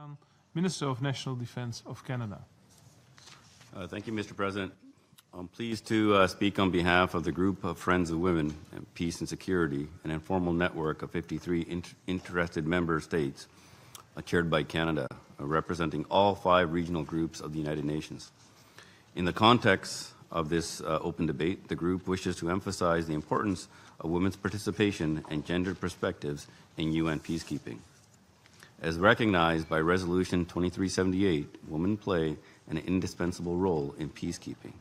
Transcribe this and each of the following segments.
Sajjan, Minister of National Defence of Canada. Thank you, Mr. President. I'm pleased to speak on behalf of the group of Friends of Women and Peace and Security, an informal network of 53 interested member states chaired by Canada, representing all 5 regional groups of the United Nations. In the context of this open debate, the group wishes to emphasize the importance of women's participation and gender perspectives in UN peacekeeping. As recognized by Resolution 2378, women play an indispensable role in peacekeeping.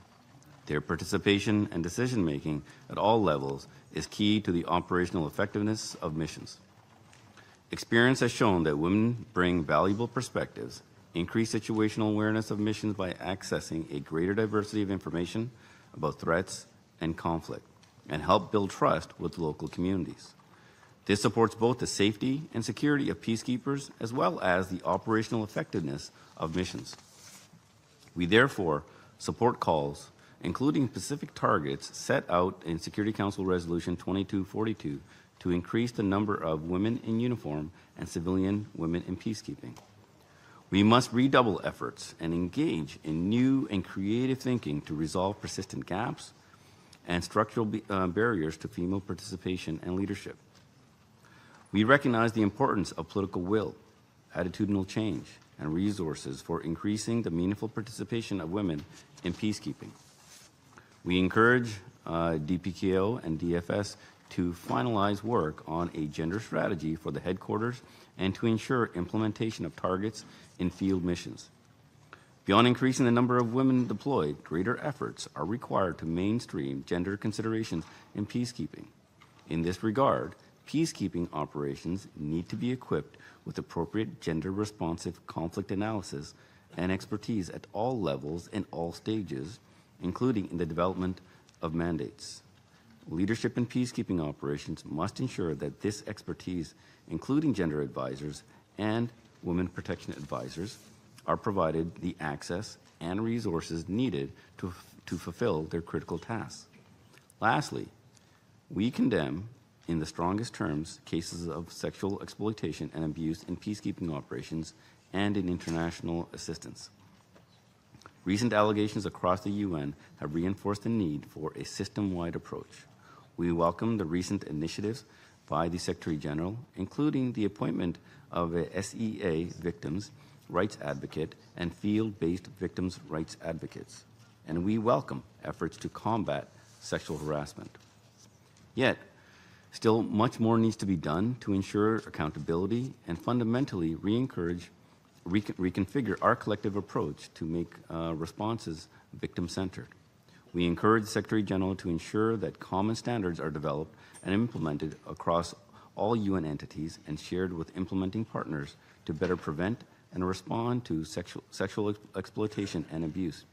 Their participation and decision-making at all levels is key to the operational effectiveness of missions. Experience has shown that women bring valuable perspectives, increase situational awareness of missions by accessing a greater diversity of information about threats and conflict, and help build trust with local communities. This supports both the safety and security of peacekeepers as well as the operational effectiveness of missions. We therefore support calls, including specific targets set out in Security Council Resolution 2242 to increase the number of women in uniform and civilian women in peacekeeping. We must redouble efforts and engage in new and creative thinking to resolve persistent gaps and structural barriers to female participation and leadership. We recognize the importance of political will, attitudinal change, and resources for increasing the meaningful participation of women in peacekeeping. We encourage DPKO and DFS to finalize work on a gender strategy for the headquarters and to ensure implementation of targets in field missions. Beyond increasing the number of women deployed, greater efforts are required to mainstream gender considerations in peacekeeping. In this regard, peacekeeping operations need to be equipped with appropriate gender-responsive conflict analysis and expertise at all levels and all stages, including in the development of mandates. Leadership in peacekeeping operations must ensure that this expertise, including gender advisors and women protection advisors, are provided the access and resources needed to fulfill their critical tasks. Lastly, we condemn in the strongest terms cases of sexual exploitation and abuse in peacekeeping operations and in international assistance. Recent allegations across the UN have reinforced the need for a system-wide approach. We welcome the recent initiatives by the Secretary General, including the appointment of a SEA victims' rights advocate and field-based victims' rights advocates, and we welcome efforts to combat sexual harassment. Yet, still much more needs to be done to ensure accountability and fundamentally reconfigure our collective approach to make responses victim-centered. We encourage the Secretary General to ensure that common standards are developed and implemented across all UN entities and shared with implementing partners to better prevent and respond to sexual exploitation and abuse.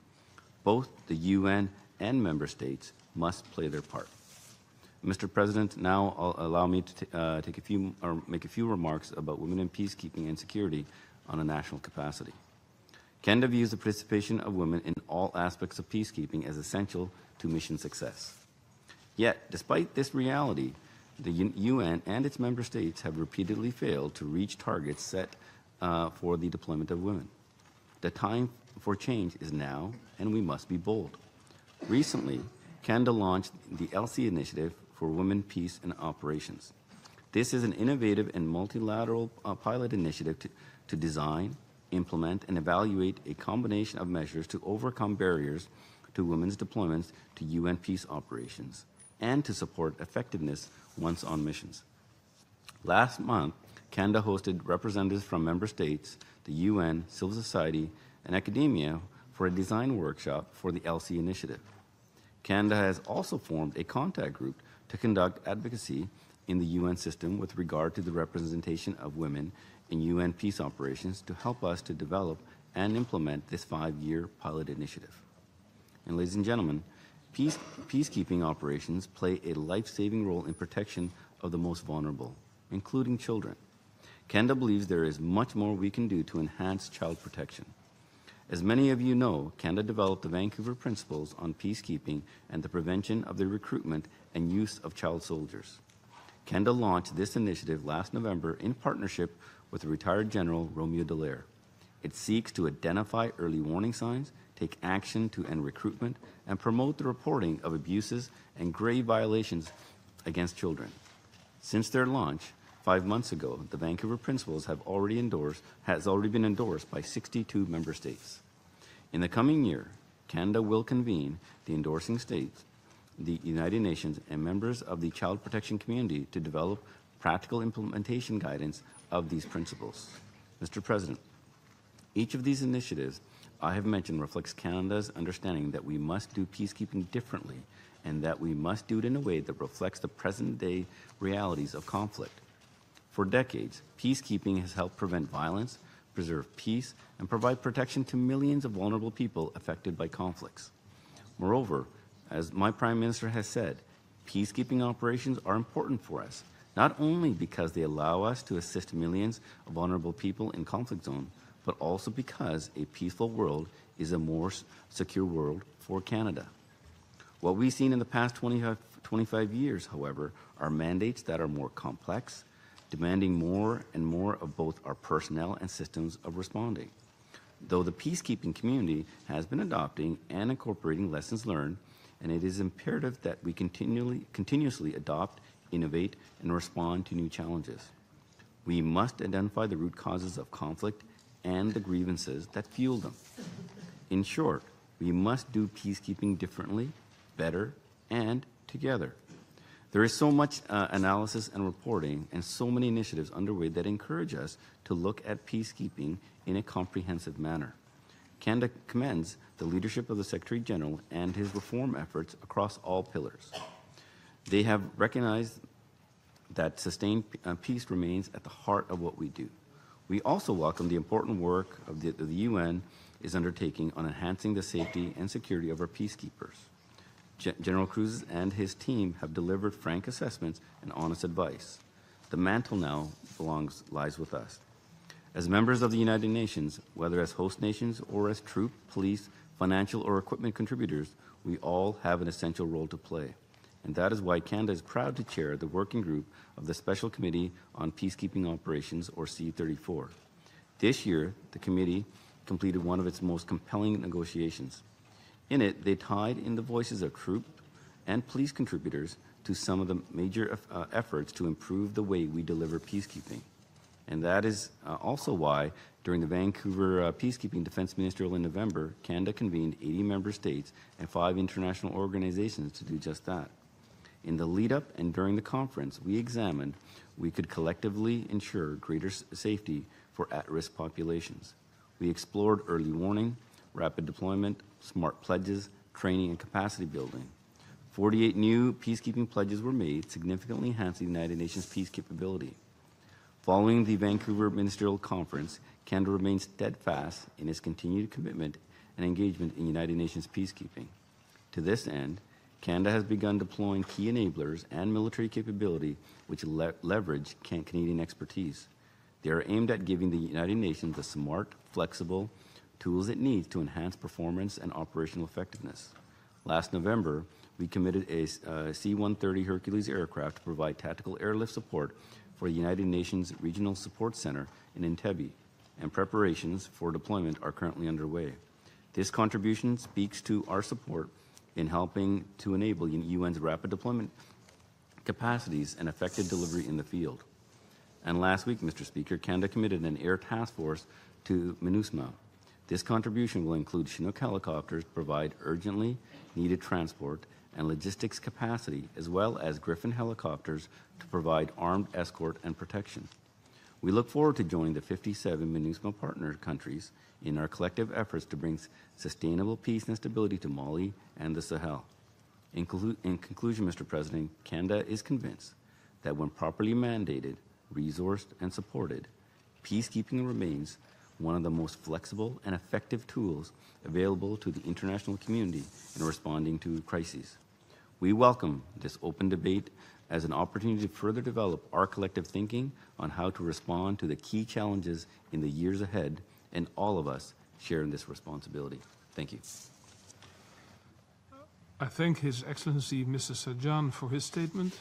Both the UN and member states must play their part. Mr. President, now allow me to make a few remarks about women in peacekeeping and security on a national capacity. Canada views the participation of women in all aspects of peacekeeping as essential to mission success. Yet, despite this reality, the UN and its member states have repeatedly failed to reach targets set for the deployment of women. The time for change is now, and we must be bold. Recently, Canada launched the LC Initiative for Women, Peace, and Operations. This is an innovative and multilateral pilot initiative to design, implement, and evaluate a combination of measures to overcome barriers to women's deployments to UN peace operations and to support effectiveness once on missions. Last month, Canada hosted representatives from member states, the UN, civil society, and academia for a design workshop for the LC initiative. Canada has also formed a contact group to conduct advocacy in the UN system with regard to the representation of women in UN peace operations to help us to develop and implement this 5-year pilot initiative. And ladies and gentlemen, peacekeeping operations play a life-saving role in protection of the most vulnerable, including children. Canada believes there is much more we can do to enhance child protection. As many of you know, Canada developed the Vancouver Principles on Peacekeeping and the Prevention of the Recruitment and Use of Child Soldiers. Canada launched this initiative last November in partnership with retired General Romeo Dallaire, It seeks to identify early warning signs, take action to end recruitment, and promote the reporting of abuses and grave violations against children. Since their launch 5 months ago, the Vancouver Principles has already been endorsed by 62 member states. In the coming year, Canada will convene the endorsing states, the United Nations, and members of the child protection community to develop practical implementation guidance of these principles. Mr. President, each of these initiatives I have mentioned reflects Canada's understanding that we must do peacekeeping differently and that we must do it in a way that reflects the present-day realities of conflict. For decades, peacekeeping has helped prevent violence, preserve peace, and provide protection to millions of vulnerable people affected by conflicts. Moreover, as my Prime Minister has said, peacekeeping operations are important for us, not only because they allow us to assist millions of vulnerable people in conflict zones, but also because a peaceful world is a more secure world for Canada. What we've seen in the past 25 years, however, are mandates that are more complex, demanding more and more of both our personnel and systems of responding. Though the peacekeeping community has been adopting and incorporating lessons learned, and it is imperative that we continuously adopt, innovate, and respond to new challenges. We must identify the root causes of conflict and the grievances that fuel them. In short, we must do peacekeeping differently, better, and together. There is so much analysis and reporting and so many initiatives underway that encourage us to look at peacekeeping in a comprehensive manner. Canada commends the leadership of the Secretary General and his reform efforts across all pillars. They have recognized that sustained peace remains at the heart of what we do. We also welcome the important work of the UN is undertaking on enhancing the safety and security of our peacekeepers. General Cruz and his team have delivered frank assessments and honest advice. The mantle now lies with us. As members of the United Nations, whether as host nations or as troop, police, financial, or equipment contributors, we all have an essential role to play. And that is why Canada is proud to chair the working group of the Special Committee on Peacekeeping Operations, or C34. This year, the committee completed one of its most compelling negotiations. In it, they tied in the voices of troop and police contributors to some of the major efforts to improve the way we deliver peacekeeping. And that is also why, during the Vancouver Peacekeeping Defense Ministerial in November, Canada convened 80 member states and 5 international organizations to do just that. In the lead-up and during the conference, we examined we could collectively ensure greater safety for at-risk populations. We explored early warning, rapid deployment, smart pledges, training, and capacity building. 48 new peacekeeping pledges were made, significantly enhancing the United Nations peace capability. Following the Vancouver Ministerial Conference, Canada remains steadfast in its continued commitment and engagement in United Nations peacekeeping. To this end, Canada has begun deploying key enablers and military capability which leverage Canadian expertise. They are aimed at giving the United Nations the smart, flexible tools it needs to enhance performance and operational effectiveness. Last November, we committed a C-130 Hercules aircraft to provide tactical airlift support for the United Nations Regional Support Center in Entebbe, and preparations for deployment are currently underway. This contribution speaks to our support in helping to enable UN's rapid deployment capacities and effective delivery in the field. And last week, Mr. Speaker, Canada committed an air task force to MINUSMA. This contribution will include Chinook helicopters to provide urgently needed transport and logistics capacity, as well as Griffin helicopters to provide armed escort and protection. We look forward to joining the 57 MINUSMA partner countries in our collective efforts to bring sustainable peace and stability to Mali and the Sahel. In conclusion, Mr. President, Canada is convinced that when properly mandated, resourced, and supported, peacekeeping remains one of the most flexible and effective tools available to the international community in responding to crises. We welcome this open debate as an opportunity to further develop our collective thinking on how to respond to the key challenges in the years ahead, and all of us share in this responsibility. Thank you. I thank His Excellency Mr. Sajjan for his statement.